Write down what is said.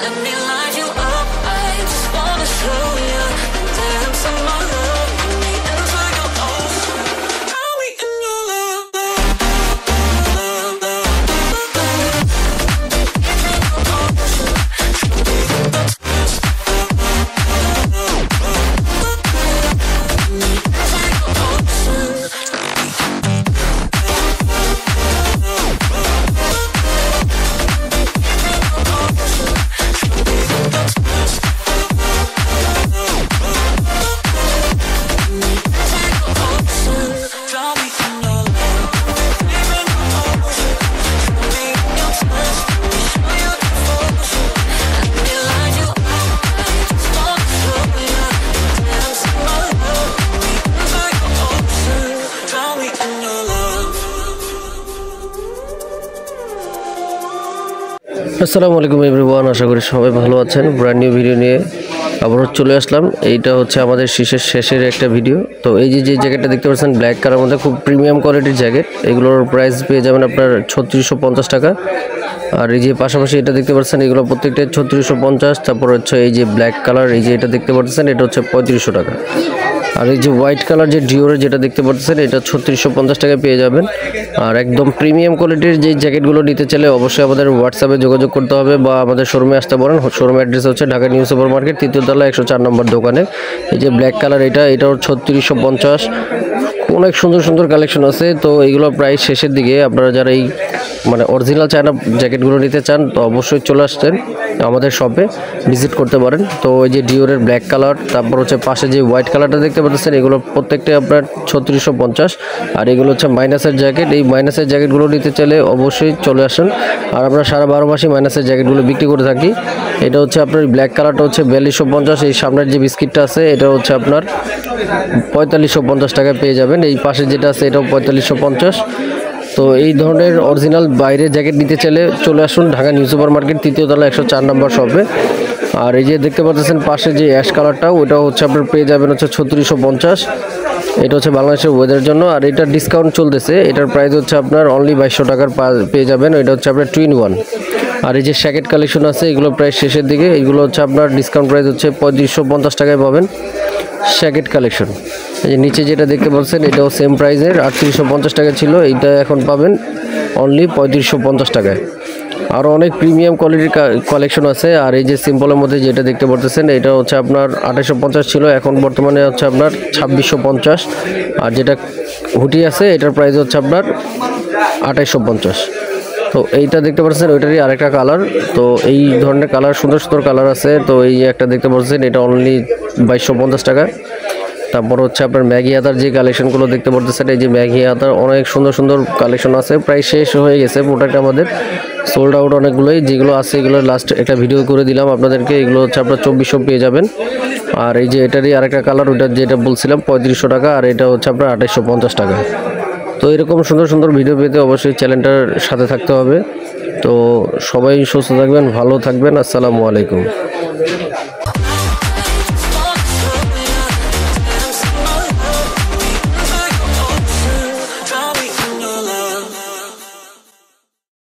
Let me light you up. I just wanna show you the depths of my love. Let me enter your ocean. Drown me in your love. আসসালামু আলাইকুম everyone, আশা করি সবাই ভালো আছেন। Brand new video নিয়ে আবারও চলে আসলাম। এইটা হচ্ছে আমাদের শেষের একটা ভিডিও। তো এই যে জ্যাকেটটা দেখতে পাচ্ছেন ব্ল্যাক কালার মধ্যে খুব প্রিমিয়াম কোয়ালিটির জ্যাকেট, এগুলোর প্রাইস পেয়ে যাবেন আপনার 3650 টাকা। আর এই যে পাশাপাশি এটা দেখতে পাচ্ছেন এগুলো প্রত্যেকটা 3650। তারপর হচ্ছে এই যে ব্ল্যাক কালার, এই যে এটা দেখতে পাচ্ছেন এটা হচ্ছে 3500 টাকা। আর এই যে হোয়াইট কালার যে ডিওরে যেটা দেখতে পাচ্ছেন এটা 3650 টাকায় পেয়ে যাবেন। আর একদম প্রিমিয়াম কোয়ালিটির যে জ্যাকেটগুলো নিতে চাইলে অবশ্যই আমাদের হোয়াটসঅ্যাপে যোগাযোগ করতে হবে বা আমাদের শোরুমে আসতে পারেন। শোরুম অ্যাড্রেস হচ্ছে ঢাকা নিউ সুপার মার্কেট, 3য় তলা 104 নম্বর দোকানে। এই যে ব্ল্যাক কালার এটাও 3650। অনেক সুন্দর সুন্দর কালেকশন আছে। তো এইগুলো প্রায় শেষের দিকে। আপনারা যারা এই অরিজিনাল চায়না জ্যাকেটগুলো নিতে চান তো অবশ্যই চলে আসতেন আমাদের শপে, ভিজিট করতে পারেন। তো এই যে ডিওরের ব্ল্যাক কালার, তারপর হচ্ছে পাশে যে হোয়াইট কালারটা দেখতে পাচ্ছেন এগুলো প্রত্যেকটাই আপনার 3650। আর এগুলো হচ্ছে মাইনাসের জ্যাকেট। এই মাইনাসের জ্যাকেটগুলো নিতে চাইলে অবশ্যই চলে আসেন। আর আমরা সারা 12 মাসই মাইনাসের জ্যাকেটগুলো বিক্রি করে থাকি। এটা হচ্ছে আপনার ব্ল্যাক কালারটা হচ্ছে 4250। এই সামনের যে বিস্কিটটা আছে এটা হচ্ছে আপনার 4550 টাকায় পেয়ে যাবেন। এই পাশে যেটা আছে এটাও 4550। তো এই ধরনের অরিজিনাল বাইরের জ্যাকেট নিতে চাইলে চলে আসুন ঢাকা নিউ সুপার মার্কেট, 3য় তলা 104 নম্বর শপে। আর এই যে দেখতে পাচ্ছেন পাশে যে অ্যাশ কালারটা ওটাও হচ্ছে আপনার পেয়ে যাবেন হচ্ছে 3650। এটা হচ্ছে বাংলাদেশের ওয়েদারের জন্য। আর এটা ডিসকাউন্ট চলতেছে, এটার প্রাইস হচ্ছে আপনার অনলি 2200 টাকার পেয়ে যাবেন। এটা হচ্ছে আপনার 2-in-1। আর এই যে জ্যাকেট কালেকশন আছে এগুলো প্রায় শেষের দিকে। এগুলো হচ্ছে আপনার ডিসকাউন্ট প্রাইস হচ্ছে 3550 টাকায় পাবেন জ্যাকেট কালেকশন। এই যে নিচে যেটা দেখতে পাচ্ছেন এটাও সেম প্রাইসের 3850 টাকা ছিল, এইটা এখন পাবেন অনলি 3550 টাকায়। আরও অনেক প্রিমিয়াম কোয়ালিটির কালেকশন আছে। আর এই যে সিম্পলের মধ্যে যেটা দেখতে পাচ্ছেন এটা হচ্ছে আপনার 2850 ছিল, এখন বর্তমানে হচ্ছে আপনার 2650। আর যেটা হুডি আছে এটার প্রাইস হচ্ছে আপনার 2850। তো এইটা দেখতে পাচ্ছেন ওইটারই আরেকটা কালার। তো এই ধরনের কালার সুন্দর সুন্দর কালার আছে। তো এই একটা দেখতে পাচ্ছেন এটা অনলি 2250 টাকা। তারপর হচ্ছে আপনার ম্যাগি হাতার যে কালেকশনগুলো দেখতে পাচ্ছেন, এই যে ম্যাগি হাতার অনেক সুন্দর সুন্দর কালেকশন আছে। প্রায় শেষ হয়ে গেছে প্রোডাক্ট আমাদের, সোল্ড আউট অনেকগুলোই। যেগুলো আছে এগুলো লাস্ট একটা ভিডিও করে দিলাম আপনাদেরকে। এগুলো হচ্ছে আপনার 2400 পেয়ে যাবেন। আর এই যে এটারই আরেকটা কালার, ওইটা যেটা বলছিলাম 3500 টাকা। আর এটা হচ্ছে আপনার 2850 টাকা। তো এরকম সুন্দর সুন্দর ভিডিও পেতে অবশ্যই চ্যানেলটার সাথে থাকতে হবে। তো সবাই সুস্থ থাকবেন, ভালো থাকবেন। আসসালামু আলাইকুম।